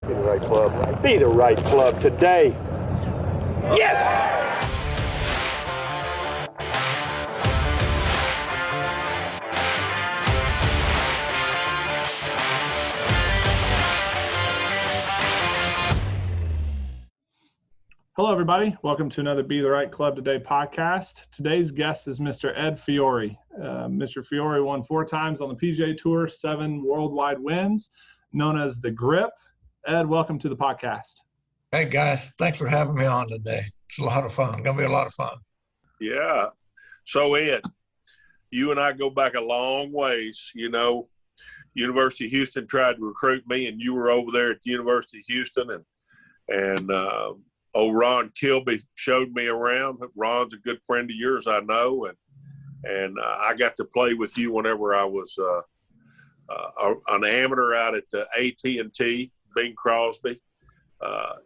Be the right club. Be the right club today. Yes! Hello, everybody. Welcome to another Be the Right Club Today podcast. Today's guest is Mr. Ed Fiori. Mr. Fiori won 4 times on the PGA Tour, 7 worldwide wins, known as the Grip. Ed, welcome to the podcast. Hey, guys. Thanks for having me on today. It's a lot of fun. Going to be a lot of fun. Yeah. So, Ed, you and I go back a long ways. You know, University of Houston tried to recruit me, and you were over there at the University of Houston, and old Ron Kilby showed me around. Ron's a good friend of yours, I know, and I got to play with you whenever I was an amateur out at AT&T, Bing Crosby.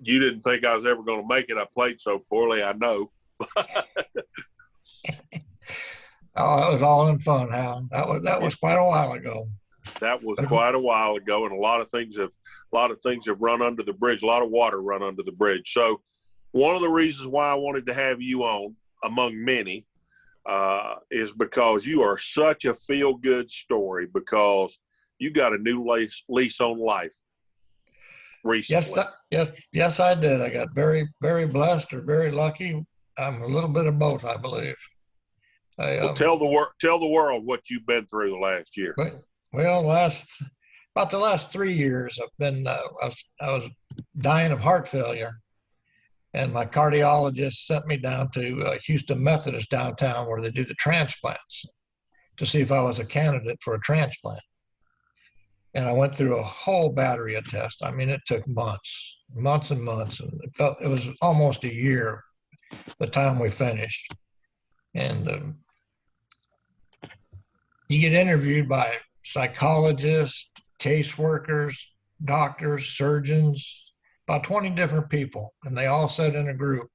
You didn't think I was ever going to make it. I played so poorly, I know. Oh, that was all in fun, Hal. That was quite a while ago. That was quite a while ago, and a lot of things have run under the bridge. A lot of water run under the bridge. So, one of the reasons why I wanted to have you on, among many, is because you are such a feel-good story. Because you got a new lease on life recently. Yes, I did. I got very, very blessed or very lucky. I'm a little bit of both, I believe. Tell the world what you've been through the last year. About the last 3 years, I've been I was dying of heart failure, and my cardiologist sent me down to Houston Methodist downtown, where they do the transplants, to see if I was a candidate for a transplant. And I went through a whole battery of tests. I mean, it took months and months, and it was almost a year the time we finished. And you get interviewed by psychologists, caseworkers, doctors, surgeons, about 20 different people, and they all sit in a group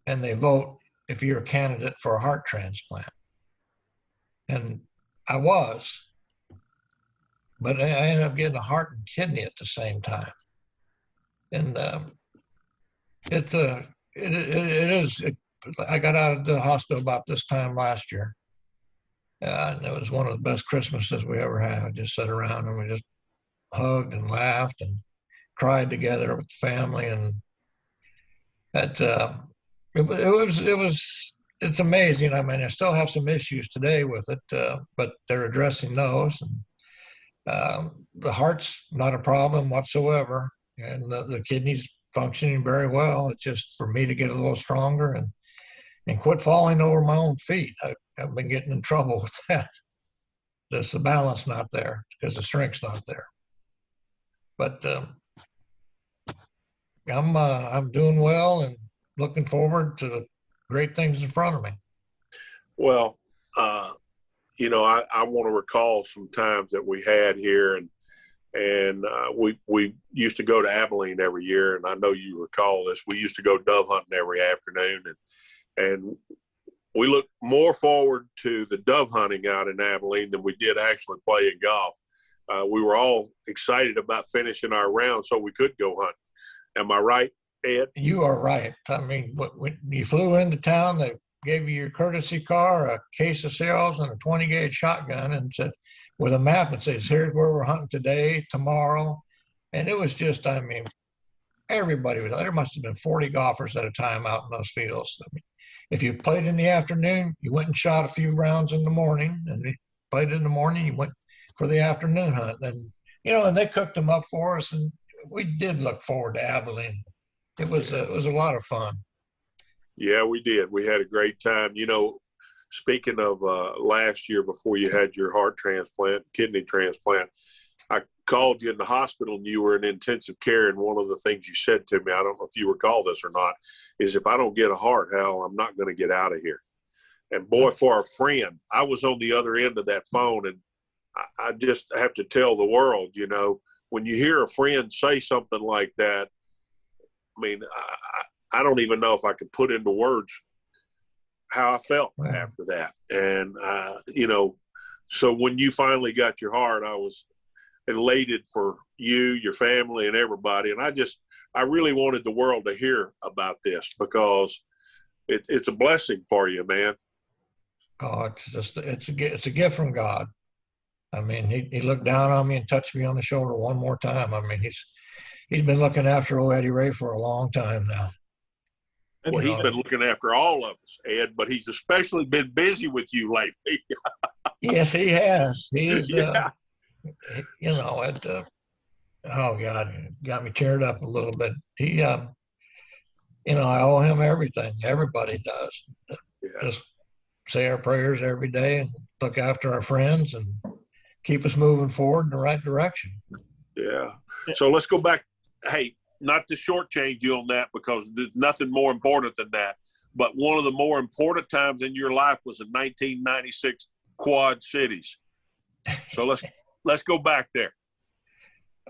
and they vote if you're a candidate for a heart transplant. And I was, but I ended up getting a heart and kidney at the same time. And I got out of the hospital about this time last year. And it was one of the best Christmases we ever had. I just sat around and we just hugged and laughed and cried together with the family. And it's amazing. I mean, I still have some issues today with it, but they're addressing those. And the heart's not a problem whatsoever, and the kidney's functioning very well. It's just for me to get a little stronger and quit falling over my own feet. I've been getting in trouble with that. Just the balance not there because the strength's not there. But I'm doing well and looking forward to the great things in front of me. Well, I want to recall some times that we had here, and we used to go to Abilene every year, and I know you recall this. We used to go dove hunting every afternoon, and we look more forward to the dove hunting out in Abilene than we did actually playing golf. We were all excited about finishing our round so we could go hunt. Am I right, Ed? You are right. I mean, when you flew into town, they gave you your courtesy car, a case of cereals, and a 20-gauge shotgun, and said, with a map, it says, here's where we're hunting today, tomorrow. And it was just, I mean, everybody was, there must have been 40 golfers at a time out in those fields. I mean, if you played in the afternoon, you went and shot a few rounds in the morning, and you played in the morning, you went for the afternoon hunt. And, and they cooked them up for us, and we did look forward to Abilene. It was a lot of fun. Yeah, we did. We had a great time. Speaking of last year before you had your heart transplant, kidney transplant, I called you in the hospital and you were in intensive care. And one of the things you said to me, I don't know if you recall this or not, is if I don't get a heart, Hal, I'm not going to get out of here. And boy, for a friend, I was on the other end of that phone. And I just have to tell the world, when you hear a friend say something like that, I mean, I don't even know if I could put into words how I felt after that. And, so when you finally got your heart, elated for you, your family, and everybody. And I really wanted the world to hear about this because it's a blessing for you, man. Oh, it's a gift from God. I mean, he looked down on me and touched me on the shoulder one more time. I mean, he's been looking after old Eddie Ray for a long time now. Well, he's been looking after all of us, Ed, but he's especially been busy with you lately. Yes, he has. He's, Yeah. Oh God, got me teared up a little bit. He, I owe him everything. Everybody does. Yeah. Just say our prayers every day and look after our friends and keep us moving forward in the right direction. Yeah. So let's go back. Hey, not to shortchange you on that because there's nothing more important than that. But one of the more important times in your life was in 1996 Quad Cities. So let's go back there.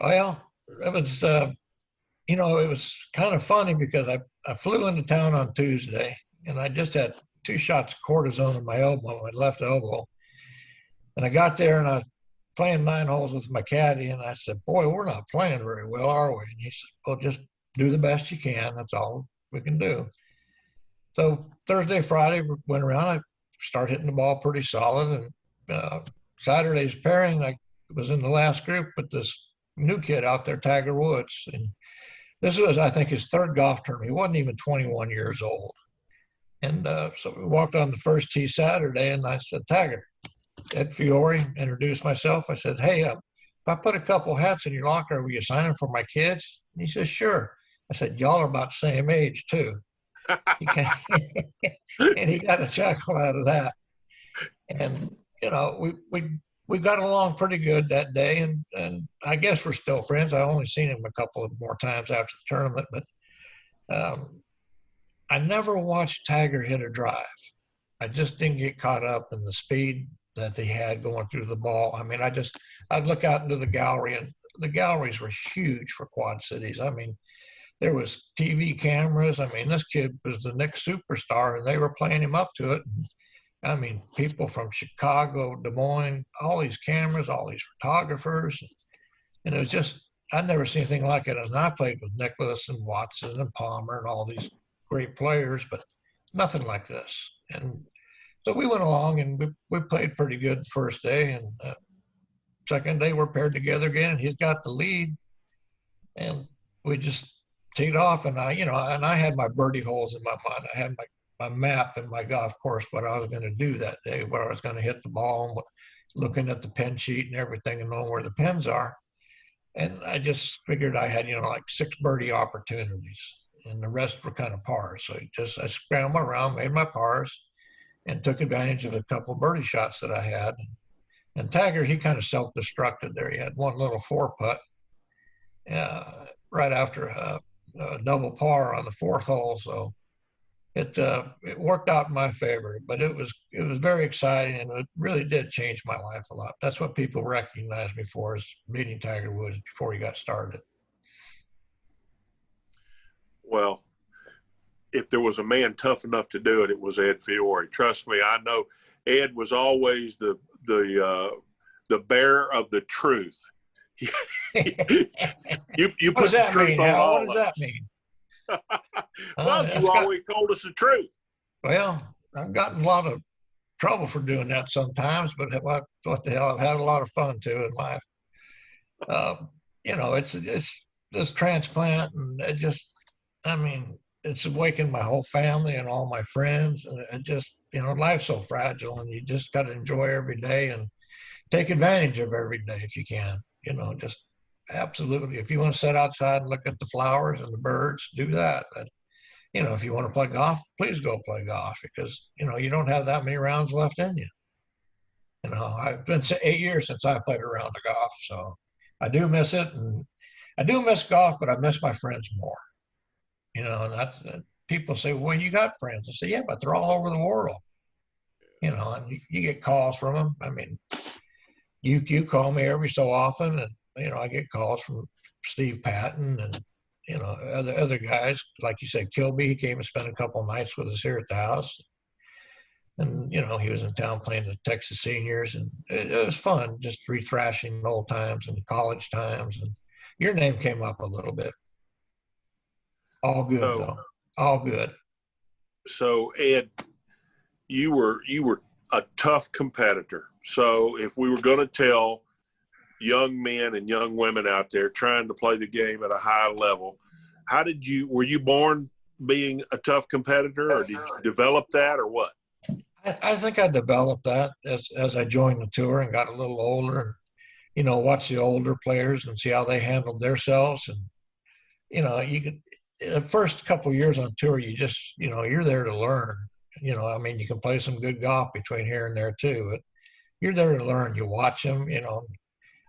Well, it was, it was kind of funny because I flew into town on Tuesday and I just had 2 shots of cortisone in my elbow, my left elbow. And I got there and I was playing 9 holes with my caddy and I said, boy, we're not playing very well, are we? And he said, well, just do the best you can. That's all we can do. So Thursday, Friday went around. I started hitting the ball pretty solid. And Saturday's pairing, I was in the last group with this new kid out there, Tiger Woods. And this was, I think, his 3rd golf tournament. He wasn't even 21 years old. And so we walked on the first tee Saturday, and I said, Tiger, Ed Fiori, introduced myself. I said, hey, if I put a couple hats in your locker, will you sign them for my kids? And he said, sure. I said, y'all are about the same age, too. And he got a chuckle out of that. And, we got along pretty good that day, and I guess we're still friends. I only seen him a couple of more times after the tournament, but I never watched Tiger hit a drive. I just didn't get caught up in the speed that he had going through the ball. I mean, I'd look out into the gallery, and the galleries were huge for Quad Cities. I mean, there was TV cameras. I mean, this kid was the next superstar, and they were playing him up to it. I mean, people from Chicago, Des Moines, all these cameras, all these photographers. And it was just, I'd never seen anything like it. And I played with Nicklaus and Watson and Palmer and all these great players, but nothing like this. And so we went along and we played pretty good the first day. And second day we're paired together again, and he's got the lead. And we just teed off, and I had my birdie holes in my mind. I had my map in my golf course, what I was going to do that day, where I was going to hit the ball, and looking at the pin sheet and everything and knowing where the pins are. And I just figured I had, like 6 birdie opportunities, and the rest were kind of pars. So I scrambled around, made my pars, and took advantage of a couple of birdie shots that I had. And Tiger, he kind of self-destructed there. He had one little 4-putt right after a double par on the 4th hole. So it worked out in my favor, but it was very exciting, and it really did change my life a lot. That's what people recognized me for, is beating Tiger Woods before he got started. Well, if there was a man tough enough to do it, it was Ed Fiori. Trust me, I know Ed was always the bearer of the truth. you put the truth on all of us. What does that mean? Well, you always told us the truth. Well, I've gotten a lot of trouble for doing that sometimes, but what the hell, I've had a lot of fun too in life. It's this transplant, and it's awakened my whole family and all my friends, and it just, life's so fragile, and you just got to enjoy every day and take advantage of every day if you can. Just absolutely. If you want to sit outside and look at the flowers and the birds, do that. And, if you want to play golf, please go play golf, because, you don't have that many rounds left in you. I've been 8 years since I played a round of golf, so I do miss it. And I do miss golf, but I miss my friends more. And people say, well, you got friends. I say, yeah, but they're all over the world. And you get calls from them. I mean, you call me every so often, and I get calls from Steve Patton and other guys, like you said, Kilby. He came and spent a couple of nights with us here at the house. And, you know, he was in town playing the Texas seniors, and it was fun, just rethrashing old times and college times. And your name came up a little bit. All good, So, though. All good. so Ed, you were a tough competitor. So if we were going to tell young men and young women out there trying to play the game at a high level, were you born being a tough competitor, or did you develop that, or what? I think I developed that as I joined the tour and got a little older, and, you know, watch the older players and see how they handled themselves. And, you know, you could, the first couple of years on tour, you just, you know, you're there to learn. You know, I mean, you can play some good golf between here and there too, but you're there to learn. You watch them, you know.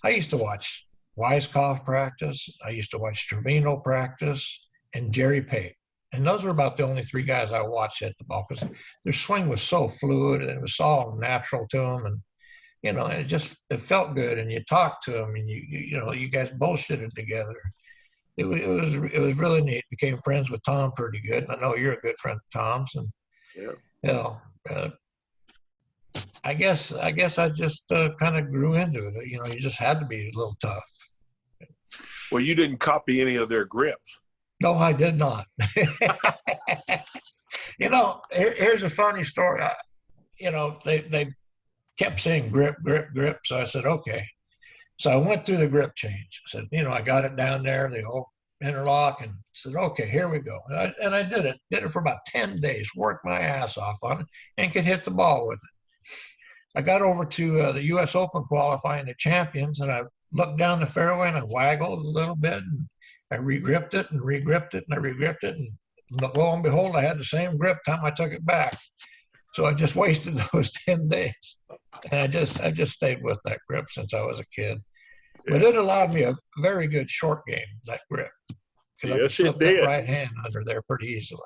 I used to watch Weiskopf practice. I used to watch Trevino practice and Jerry Pate. And those were about the only three guys I watched at the ball, because their swing was so fluid and it was all natural to them. And, you know, it felt good. And you talked to them, and you know, you guys bullshitted together. It was really neat. Became friends with Tom pretty good. And I know you're a good friend of Tom's. And, Yeah. you know, I guess I just kind of grew into it. You know, you just had to be a little tough. Well, you didn't copy any of their grips. No, I did not. You know, here's a funny story. You know, they kept saying grip, grip, grip. So I said, okay. So I went through the grip change. I said, you know, I got it down there, the old interlock, and said, okay, here we go. And I did it. Did it for about 10 days, worked my ass off on it, and could hit the ball with it. I got over to the U.S. Open qualifying the champions, and I looked down the fairway and I waggled a little bit, and I regripped it and regripped it and I regripped it, and lo and behold, I had the same grip time I took it back. So I just wasted those 10 days, and I just stayed with that grip since I was a kid. Yeah. But it allowed me a very good short game, that grip, because I could slip that right hand under there pretty easily.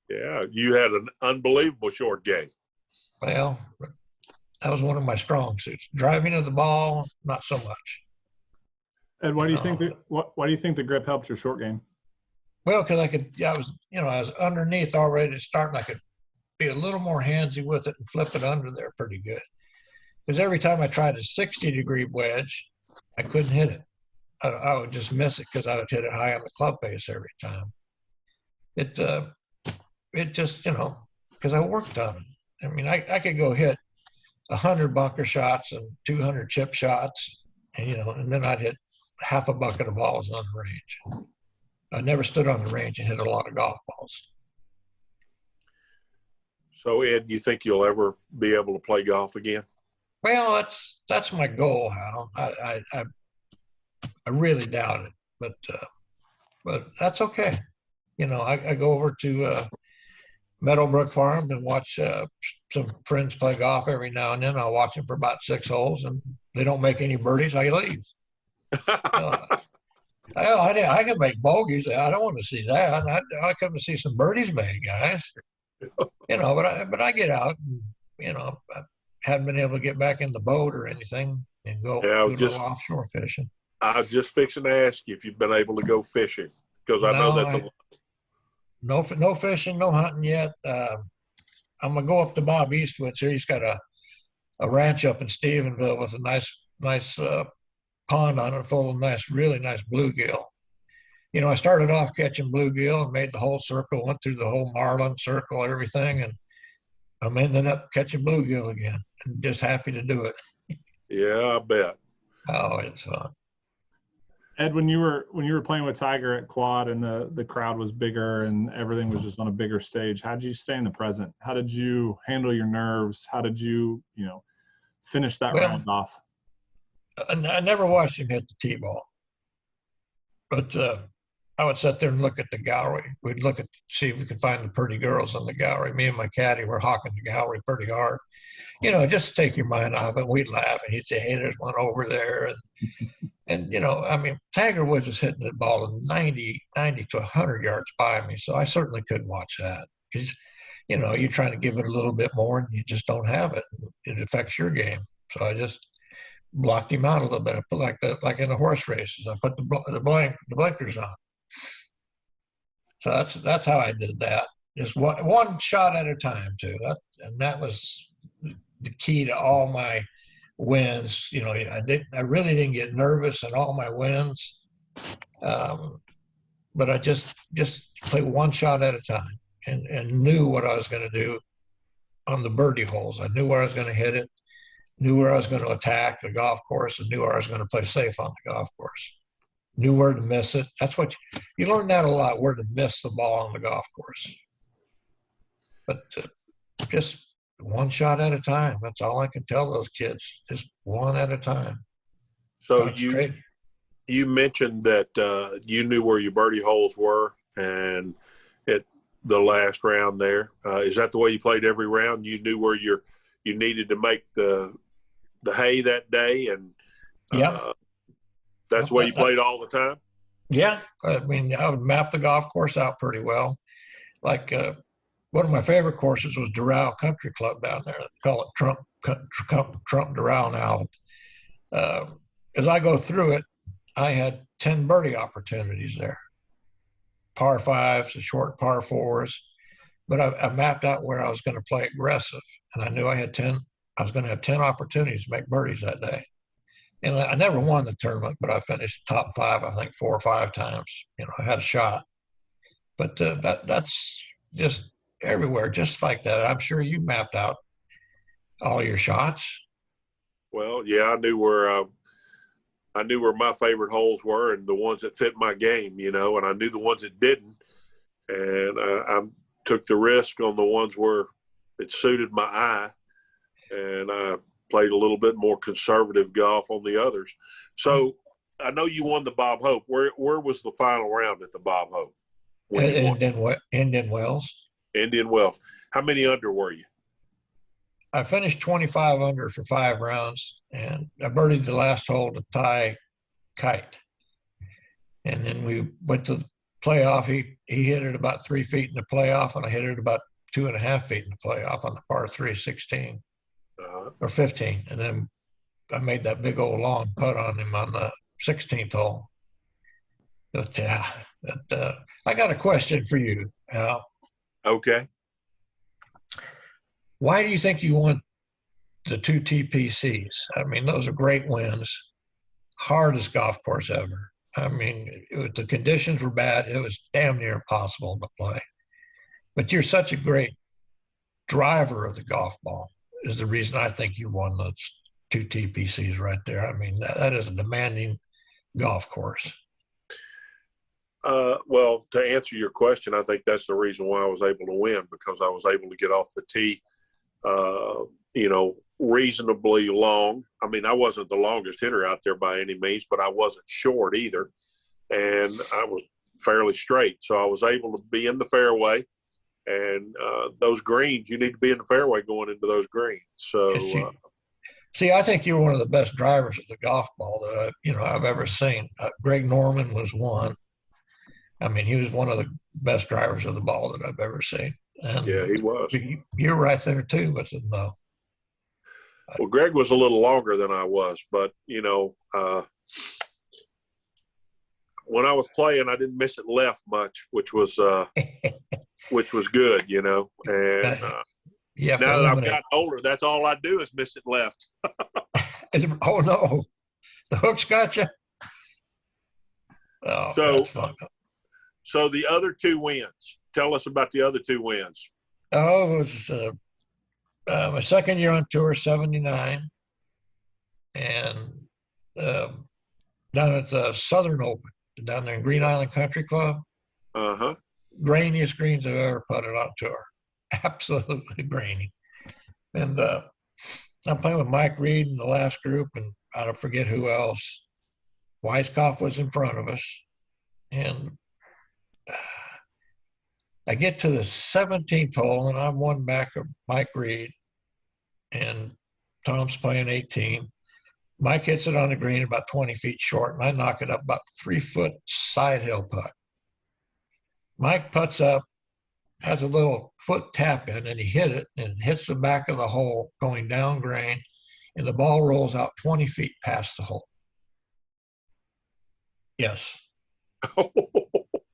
Yeah, you had an unbelievable short game. Well, that was one of my strong suits. Driving of the ball, not so much. And why do you think the grip helped your short game? Well, because I was underneath already to start, and I could be a little more handsy with it and flip it under there pretty good. Because every time I tried a 60-degree wedge, I couldn't hit it. I would just miss it because I would hit it high on the club face every time. It just, you know, because I worked on it. I mean, I could go hit 100 bunker shots and 200 chip shots, and, you know, and then I'd hit half a bucket of balls on the range. I never stood on the range and hit a lot of golf balls. So, Ed, you think you'll ever be able to play golf again? Well, that's my goal, Hal. I really doubt it, but that's okay. You know, I go over to Meadowbrook Farm and watch some friends play golf every now and then. I'll watch them for about 6 holes, and they don't make any birdies, I leave. I can make bogeys. I don't want to see that. I come to see some birdies made, guys. You know, but I get out, and, you know, I haven't been able to get back in the boat or anything and go do a little offshore fishing. I was just fixing to ask you if you've been able to go fishing, because I know that's no fishing, no hunting yet. I'm gonna go up to Bob Eastwood's here. He's got a ranch up in Stephenville with a nice pond on it full of really nice bluegill. You know, I started off catching bluegill and made the whole circle, went through the whole marlin circle, everything, and I'm ending up catching bluegill again. I'm just happy to do it. Yeah, I bet. Oh, it's fun. Ed, when you were playing with Tiger at Quad and the crowd was bigger and everything was just on a bigger stage, how did you stay in the present? How did you handle your nerves? How did you, you know, finish that round off? I never watched him hit the tee ball, but I would sit there and look at the gallery. We'd see if we could find the pretty girls in the gallery. Me and my caddy were hawking the gallery pretty hard. You know, just to take your mind off it. We'd laugh, and he'd say, hey, there's one over there. And you know, I mean, Tiger Woods was hitting the ball 90 to 100 yards by me, so I certainly couldn't watch that. Because, you know, you're trying to give it a little bit more, and you just don't have it. It affects your game. So I just blocked him out a little bit. I put like in the horse races, I put the blinkers on. So that's how I did that. just one shot at a time too. That was the key to all my wins. You know, I really didn't get nervous in all my wins, but I just played one shot at a time and knew what I was going to do on the birdie holes. I knew where I was going to hit it, knew where I was going to attack the golf course, and knew where I was going to play safe on the golf course. Knew where to miss it. That's what you learn that a lot, where to miss the ball on the golf course. But just one shot at a time. That's all I can tell those kids. Just one at a time. So you mentioned that you knew where your birdie holes were, and at the last round there, is that the way you played every round? You knew where you needed to make the hay that day, and that's the way you played all the time? Yeah. I mean, I would map the golf course out pretty well. Like one of my favorite courses was Doral Country Club down there. They call it Trump Doral now. As I go through it, I had 10 birdie opportunities there. Par fives, the short par fours. But I mapped out where I was going to play aggressive. And I knew I was going to have 10 opportunities to make birdies that day. And I never won the tournament, but I finished top five, I think 4 or 5 times. You know, I had a shot. But that's just everywhere, just like that. I'm sure you mapped out all your shots. Well, yeah, I knew where my favorite holes were and the ones that fit my game, you know, and I knew the ones that didn't. And I took the risk on the ones where it suited my eye, and I played a little bit more conservative golf on the others. So I know you won the Bob Hope. Where was the final round at the Bob Hope? Indian Wells. Indian Wells. How many under were you? I finished 25 under for 5 rounds, and I birdied the last hole to tie Kite. And then we went to the playoff. He hit it about 3 feet in the playoff, and I hit it about 2.5 feet in the playoff on the par 3, 16 or 15. And then I made that big old long putt on him on the 16th hole. But I got a question for you, Hal. Okay. Why do you think you won the 2 TPCs? I mean, those are great wins. Hardest golf course ever. I mean, the conditions were bad. It was damn near impossible to play. But you're such a great driver of the golf ball is the reason I think you won those 2 TPCs right there. I mean, that is a demanding golf course. Well, to answer your question, I think that's the reason why I was able to win, because I was able to get off the tee, you know, reasonably long. I mean, I wasn't the longest hitter out there by any means, but I wasn't short either. And I was fairly straight. So I was able to be in the fairway. And those greens, you need to be in the fairway going into those greens. So, see, I think you're one of the best drivers of the golf ball that I've ever seen. Greg Norman was one. I mean, he was one of the best drivers of the ball that I've ever seen. And yeah, he was. You're right there too with it, though. Well, Greg was a little longer than I was, but you know, when I was playing, I didn't miss it left much, which was good, you know. And now that I've gotten older, that's all I do is miss it left. Oh no, the hook's got you. Oh, that's fun. So the other 2 wins. Tell us about the other 2 wins. Oh, it was my second year on tour, 79, and down at the Southern Open, down there in Green Island Country Club. Grainiest greens I've ever putted on tour. Absolutely grainy. And I'm playing with Mike Reed in the last group, and I don't forget who else. Weiskopf was in front of us. And I get to the 17th hole, and I'm 1 back of Mike Reed, and Tom's playing 18. Mike hits it on the green about 20 feet short, and I knock it up about 3-foot side hill putt. Mike putts up, has a little foot tap in, and he hit it and hits the back of the hole going down green, and the ball rolls out 20 feet past the hole. Yes.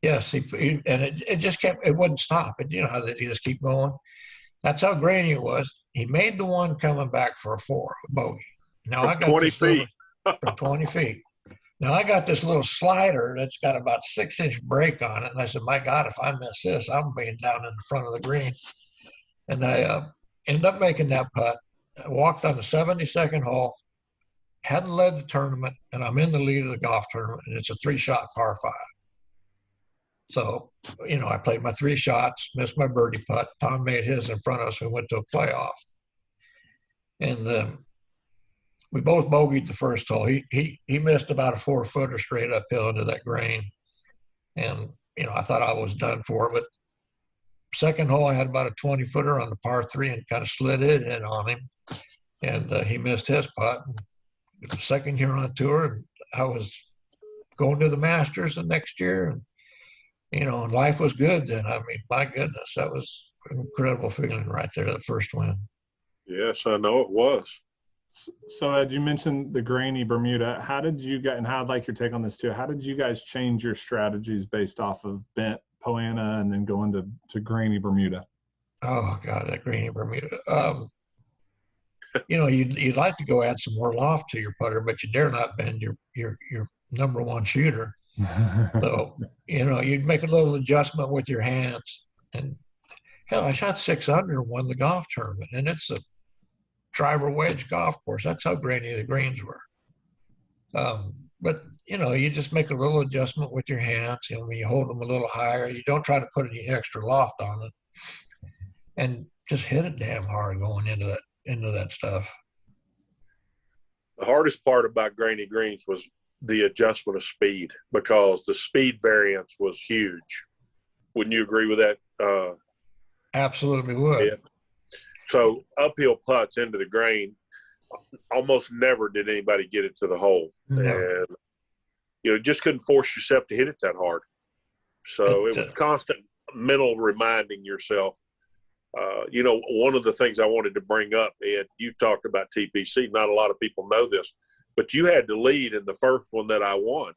Yes. Yes, and it just kept, it wouldn't stop. You know how they just keep going. That's how grainy it was. He made the one coming back for a 4 bogey. Now I From got 20 this feet. from 20 feet. Now I got this little slider that's got about 6-inch break on it, and I said, "My God, if I miss this, I'm being down in the front of the green." And I ended up making that putt. I walked on the 72nd hole, hadn't led the tournament, and I'm in the lead of the golf tournament, and it's a 3-shot par 5. So, you know, I played my 3 shots, missed my birdie putt. Tom made his in front of us. We went to a playoff. And we both bogeyed the first hole. He missed about a 4-footer straight uphill into that green. And, you know, I thought I was done for. But second hole, I had about a 20-footer on the par 3 and kind of slid it in on him. And he missed his putt. The second year on tour, and I was going to the Masters the next year. And, you know, and life was good then. I mean, my goodness, that was an incredible feeling right there, the first win. Yes, I know it was. So Ed, you mentioned the grainy Bermuda. How did you guys, and I'd like your take on this too, how did you guys change your strategies based off of bent Poana and then going to grainy Bermuda? Oh God, that grainy Bermuda. You know, you'd like to go add some more loft to your putter, but you dare not bend your number one shooter. So, you know, you'd make a little adjustment with your hands. And hell, I shot 6 under and won the golf tournament. And it's a driver wedge golf course. That's how grainy the greens were. But, you know, you just make a little adjustment with your hands. You know, when you hold them a little higher, you don't try to put any extra loft on it. And just hit it damn hard going into that stuff. The hardest part about grainy greens was the adjustment of speed, because the speed variance was huge. Wouldn't you agree with that? Absolutely would. Yeah. So uphill putts into the green, almost never did anybody get it to the hole. Never. And, you know, just couldn't force yourself to hit it that hard. So it was constant mental reminding yourself. You know, one of the things I wanted to bring up, Ed, you talked about TPC. Not a lot of people know this, but you had the lead in the first one that I won.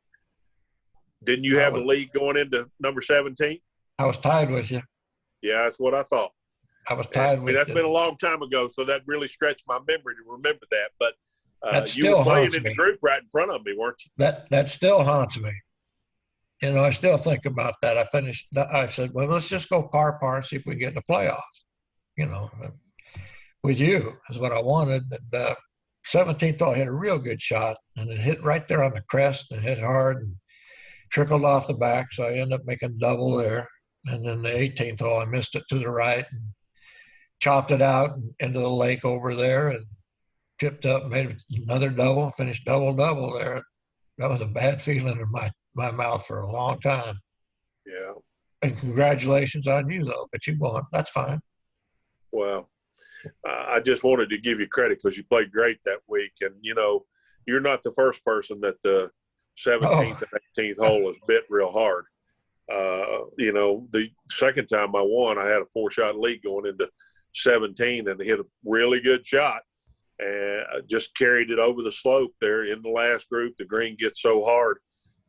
Didn't you have the lead going into number 17? I was tied with you. Yeah, that's what I thought. I was tied with you. That's been a long time ago, so that really stretched my memory to remember that. But you were playing in the group right in front of me, weren't you? That still haunts me. You know, I still think about that. I said, well, let's just go par and see if we get in the playoff. You know, with you is what I wanted. And 17th hole, I hit a real good shot, and it hit right there on the crest and hit hard and trickled off the back. So I ended up making double there. And then the 18th hole, I missed it to the right and chopped it out and into the lake over there and tipped up, made another double, finished double there. That was a bad feeling in my mouth for a long time. Yeah. And congratulations on you, though, but you won. That's fine. Well, I just wanted to give you credit because you played great that week. And, you know, you're not the first person that the 17th and 18th hole has bit real hard. You know, the second time I won, I had a 4-shot lead going into 17 and hit a really good shot and I just carried it over the slope there in the last group. The green gets so hard,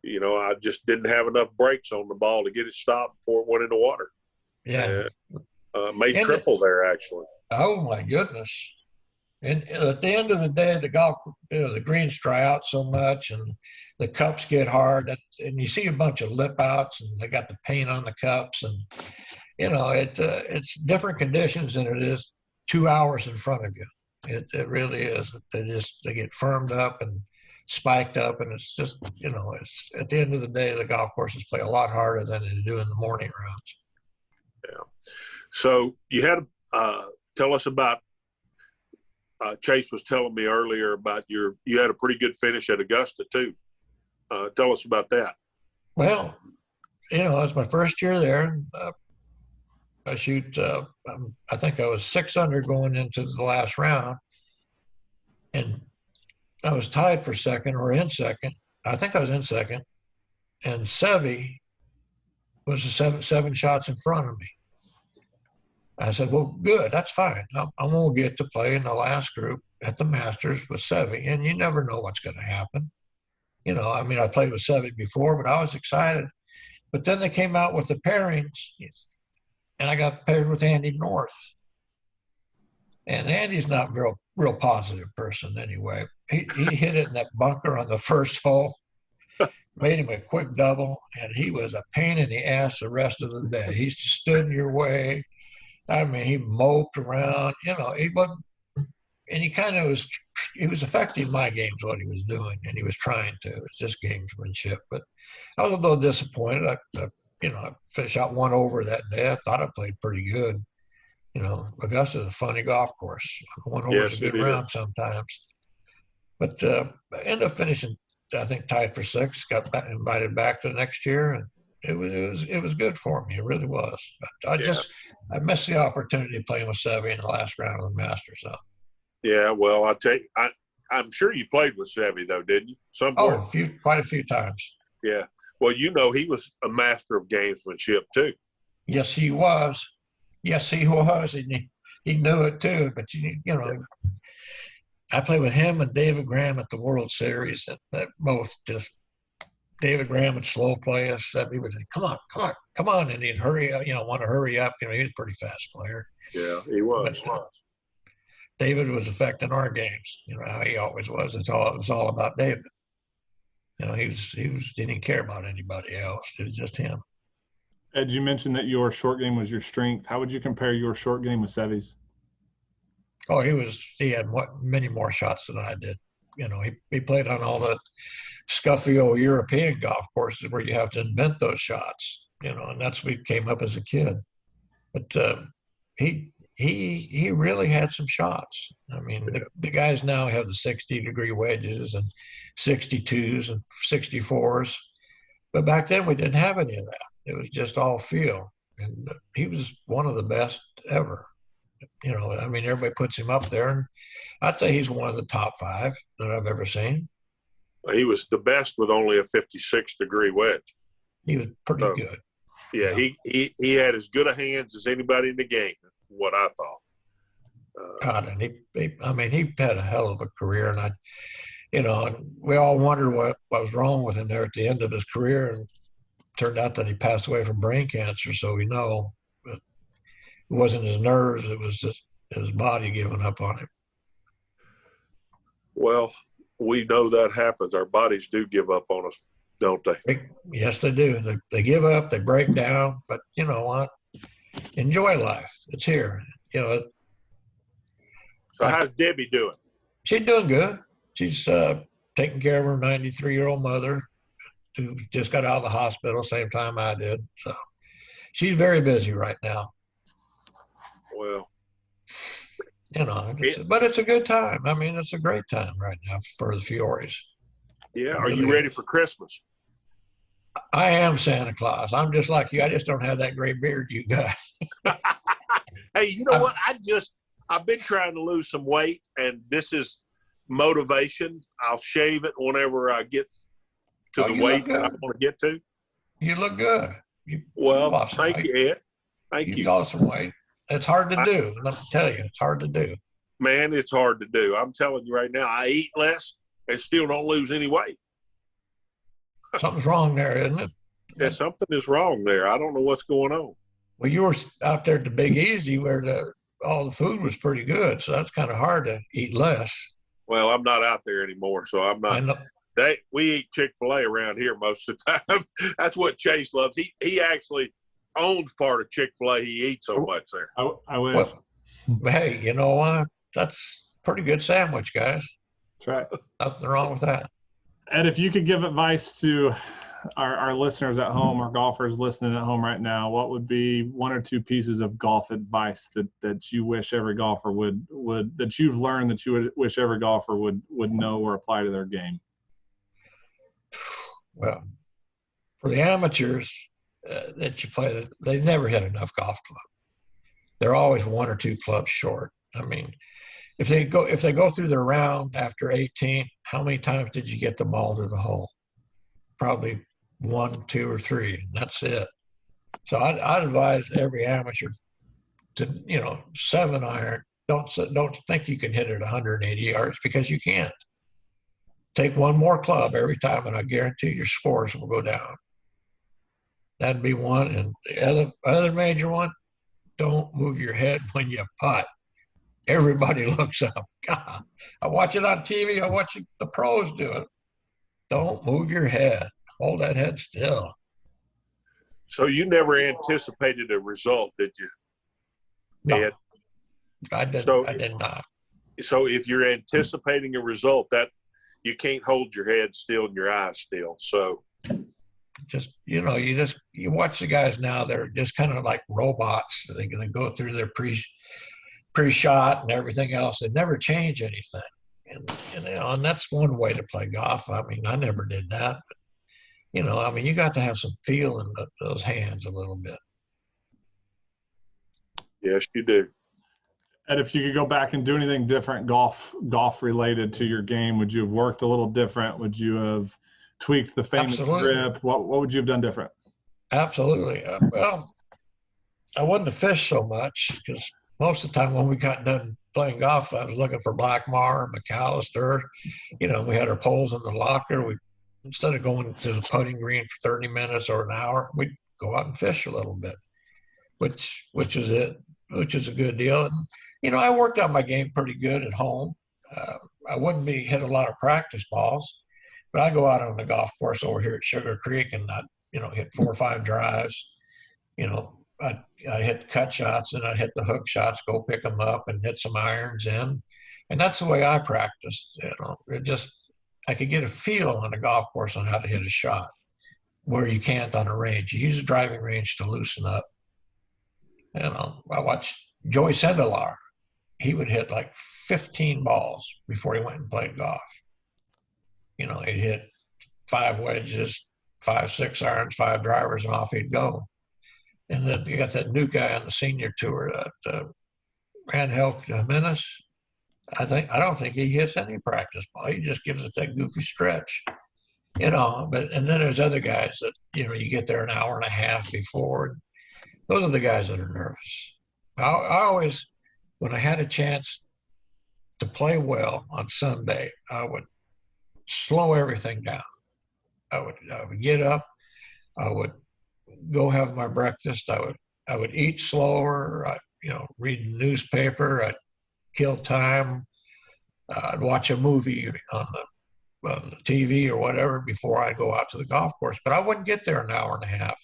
you know, I just didn't have enough brakes on the ball to get it stopped before it went into water. Yeah. Made triple there, actually. Oh, my goodness. And at the end of the day, the greens dry out so much and the cups get hard, and you see a bunch of lip outs, and they got the paint on the cups, and you know it's different conditions than it is 2 hours in front of you. It really is. They get firmed up and spiked up, and it's just, you know, it's at the end of the day, the golf courses play a lot harder than they do in the morning rounds. Yeah. So you had tell us about. Chase was telling me earlier about you had a pretty good finish at Augusta too. Tell us about that. Well, you know, it was my first year there. I shoot, I think I was 6 under going into the last round. And I was tied for second or in second. I think I was in second. And Seve was seven shots in front of me. I said, well, good, that's fine. I'm going to get to play in the last group at the Masters with Seve. And you never know what's going to happen. You know, I mean, I played with Seve before, but I was excited. But then they came out with the pairings, and I got paired with Andy North. And Andy's not a real positive person anyway. He hit it in that bunker on the first hole, made him a quick double, and he was a pain in the ass the rest of the day. He stood in your way. I mean, he moped around, he wasn't, and he was affecting my games, what he was doing, and he was trying to. It was just gamesmanship. But I was a little disappointed. I finished out 1 over that day. I thought I played pretty good. Augusta's a funny golf course. 1 over is a good round sometimes. But I ended up finishing, I think, tied for 6th. Got invited back to the next year, and it was good for me. It really was. I missed the opportunity of playing with Sevy in the last round of the Masters. So. Yeah, well, I'll tell you, I'm sure you played with Sevy though, didn't you? Quite a few times. Yeah. Well, he was a master of gamesmanship too. Yes, he was. Yes, he was, and he knew it too. But I played with him and David Graham at the World Series, and that both just David Graham would slow play us. He would say, "Come on," and he'd hurry up. Want to hurry up. He was a pretty fast player. Yeah, he was. But, David was affecting our games. How he always was. It was all about David. He didn't care about anybody else. It was just him. Ed, you mentioned that your short game was your strength. How would you compare your short game with Sevy's? Oh, he had many more shots than I did. He played on all the scuffy old European golf courses where you have to invent those shots, and that's what came up as a kid. But he really had some shots. I mean, the guys now have the 60-degree wedges and 62s and 64s. But back then we didn't have any of that. It was just all feel. And he was one of the best ever. Everybody puts him up there. And I'd say he's one of the top 5 that I've ever seen. He was the best with only a 56-degree wedge. He was pretty good. Yeah, he had as good a hands as anybody in the game, what I thought. God, and he had a hell of a career, and and we all wondered what was wrong with him there at the end of his career, and it turned out that he passed away from brain cancer. So we know it wasn't his nerves; it was just his body giving up on him. Well, we know that happens. Our bodies do give up on us, don't they? Yes, they do. They give up. They break down. But you know what? Enjoy life. It's here. So how's Debbie doing? She's doing good. She's taking care of her 93-year-old mother, who just got out of the hospital same time I did. So she's very busy right now. Well, but it's a good time. I mean, it's a great time right now for the Fioris. Yeah. Are you ready for Christmas? I am Santa Claus. I'm just like you. I just don't have that gray beard you got. Hey, you know what? I've been trying to lose some weight, and this is motivation. I'll shave it whenever I get to the weight that I want to get to. You look good. Thank you, Ed. Thank you. You lost some weight. It's hard to do. Let me tell you, it's hard to do. Man, it's hard to do. I'm telling you right now, I eat less and still don't lose any weight. Something's wrong there, isn't it? Yeah, something is wrong there. I don't know what's going on. Well, you were out there at the Big Easy where all the food was pretty good, so that's kind of hard to eat less. Well, I'm not out there anymore, so I'm not. We eat Chick-fil-A around here most of the time. That's what Chase loves. He actually owns part of Chick-fil-A. He eats so much there. I wish. Well, hey, you know what? That's a pretty good sandwich, guys. That's right. Nothing wrong with that. Ed, if you could give advice to our listeners at home, our golfers listening at home right now, what would be 1 or 2 pieces of golf advice that you wish every golfer would that you've learned that you would wish every golfer would know or apply to their game? Well, for the amateurs that you play, they never hit enough golf club. They're always 1 or 2 clubs short. I mean, if they go through their round after 18, how many times did you get the ball to the hole? Probably 1, 2, or 3. And that's it. So I'd advise every amateur to 7-iron. Don't think you can hit it 180 yards, because you can't. Take 1 more club every time, and I guarantee your scores will go down. That'd be one. And the other major one, don't move your head when you putt. Everybody looks up. God, I watch it on TV. I watch the pros do it. Don't move your head. Hold that head still. So you never anticipated a result, did you? No, Ed? I did. So, I did not. So if you're anticipating a result, that you can't hold your head still and your eyes still. So Just you watch the guys now. They're just kind of like robots. They're going to go through their pre-shot and everything else. They never change anything. And that's one way to play golf. I mean, I never did that. But, you got to have some feel in those hands a little bit. yes, you do. And if you could go back and do anything different golf related to your game, would you have worked a little different? Would you have tweaked the famous grip? What would you have done different? Absolutely. Well, I wouldn't have fished so much because most of the time when we got done playing golf, I was looking for Blackmar, McAllister. We had our poles in the locker. Instead of going to the putting green for 30 minutes or an hour, we'd go out and fish a little bit, which is a good deal. And, I worked on my game pretty good at home. I wouldn't hit a lot of practice balls, but I go out on the golf course over here at Sugar Creek and I'd, hit 4 or 5 drives. I hit the cut shots and I hit the hook shots, go pick them up and hit some irons in. And that's the way I practiced. I could get a feel on a golf course on how to hit a shot where you can't on a range. You use a driving range to loosen up. I watched Joey Sendelar. He would hit like 15 balls before he went and played golf. He'd hit 5 wedges, 5, 6 irons, 5 drivers, and off he'd go. And then you got that new guy on the senior tour, Angel Jimenez. I don't think he hits any practice ball. He just gives it that goofy stretch, and then there's other guys that, you get there an hour and a half before. Those are the guys that are nervous. I always, when I had a chance to play well on Sunday, I would slow everything down. I would get up. I would go have my breakfast. I would eat slower. I'd, read the newspaper. I'd kill time. I'd watch a movie on the TV or whatever before I'd go out to the golf course. But I wouldn't get there an hour and a half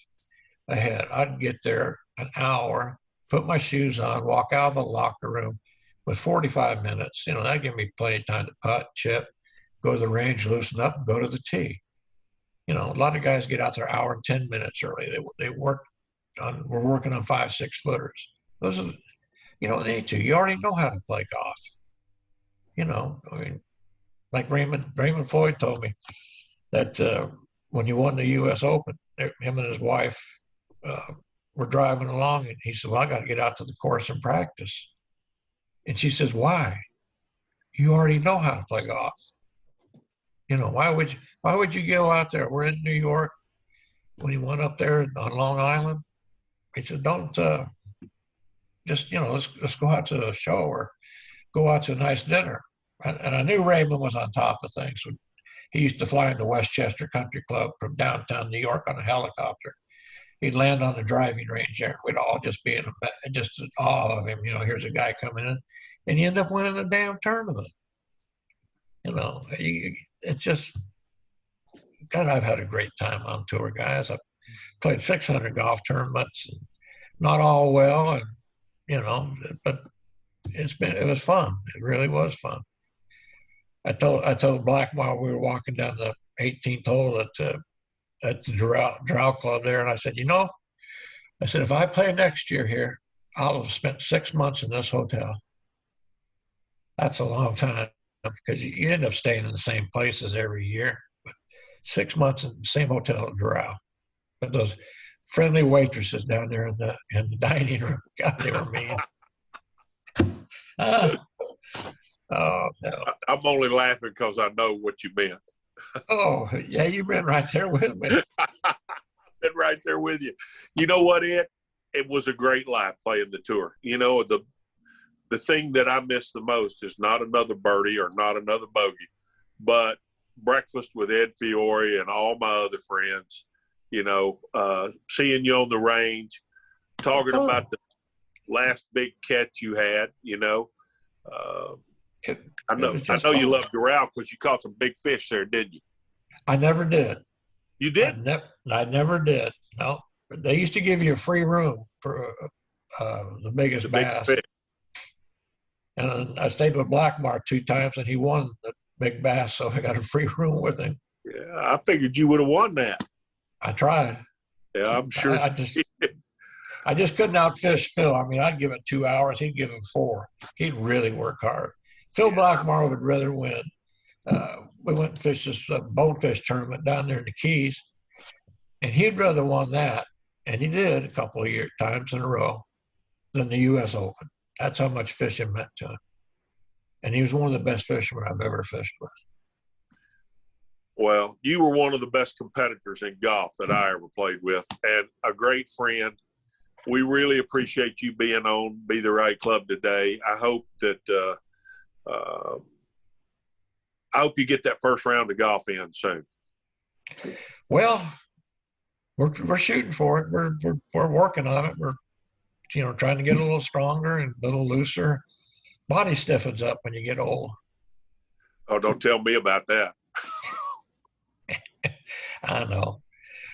ahead. I'd get there an hour, put my shoes on, walk out of the locker room with 45 minutes. That'd give me plenty of time to putt, chip, go to the range, loosen up, and go to the tee. A lot of guys get out there an hour and 10 minutes early. We're working on 5, 6 footers. Those are, you don't need to. You already know how to play golf. Like Raymond Floyd told me that when he won the U.S. Open, him and his wife were driving along, and he said, "Well, I got to get out to the course and practice." And she says, "Why? You already know how to play golf. Why would you go out there? We're in New York. When he went up there on Long Island, he said, don't let's go out to a show or go out to a nice dinner." And I knew Raymond was on top of things. He used to fly into Westchester Country Club from downtown New York on a helicopter. He'd land on the driving range there. We'd all just be in awe of him. Here's a guy coming in, and you end up winning a damn tournament. It's just, God, I've had a great time on tour, guys. I've played 600 golf tournaments, and not all well, but it was fun. It really was fun. I told Blackmar, we were walking down the 18th hole at the Drow Club there, and I said, if I play next year here, I'll have spent 6 months in this hotel. That's a long time because you end up staying in the same places every year. But 6 months in the same hotel at Drow. But those friendly waitresses down there in the dining room, God, they were mean. Oh, no. I'm only laughing because I know what you meant. Oh, yeah, you've been right there with me. Been right there with you. You know what, Ed? It was a great life playing the tour. The thing that I miss the most is not another birdie or not another bogey, but breakfast with Ed Fiori and all my other friends. seeing you on the range, talking Oh. about the last big catch you had. I know you loved Doral because you caught some big fish there, didn't you? I never did. You did? I never did. No, but they used to give you a free room for the biggest The big bass. fish. And I stayed with Blackmark 2 times, and he won the big bass, so I got a free room with him. Yeah, I figured you would have won that. I tried. Yeah, I'm sure. I just couldn't outfish Phil. I mean, I'd give it 2 hours. He'd give him 4. He'd really work hard. Phil Blackmar would rather win. We went and fished this bonefish tournament down there in the Keys, and he'd rather won that, and he did a couple of times in a row, than the U.S. Open. That's how much fishing meant to him. And he was one of the best fishermen I've ever fished with. Well, you were one of the best competitors in golf that I ever played with, and a great friend. We really appreciate you being on Be the Right Club today. I hope that I hope you get that first round of golf in soon. Well, we're shooting for it. We're working on it. We're trying to get a little stronger and a little looser. Body stiffens up when you get old. Oh, don't tell me about that. I know.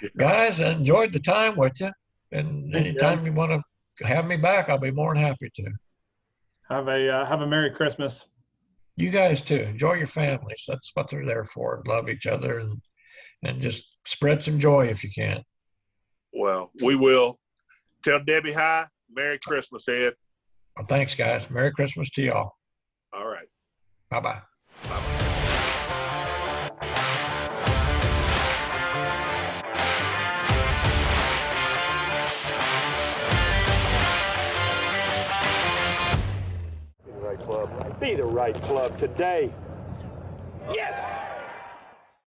Yeah. Guys, I enjoyed the time with you. And anytime you want to have me back, I'll be more than happy to. Have a Merry Christmas. You guys too. Enjoy your families. That's what they're there for. Love each other and just spread some joy if you can. Well, we will. Tell Debbie hi. Merry Christmas, Ed. Well, thanks, guys. Merry Christmas to y'all. All right. Bye-bye. Bye-bye. Be the right club today. Yes!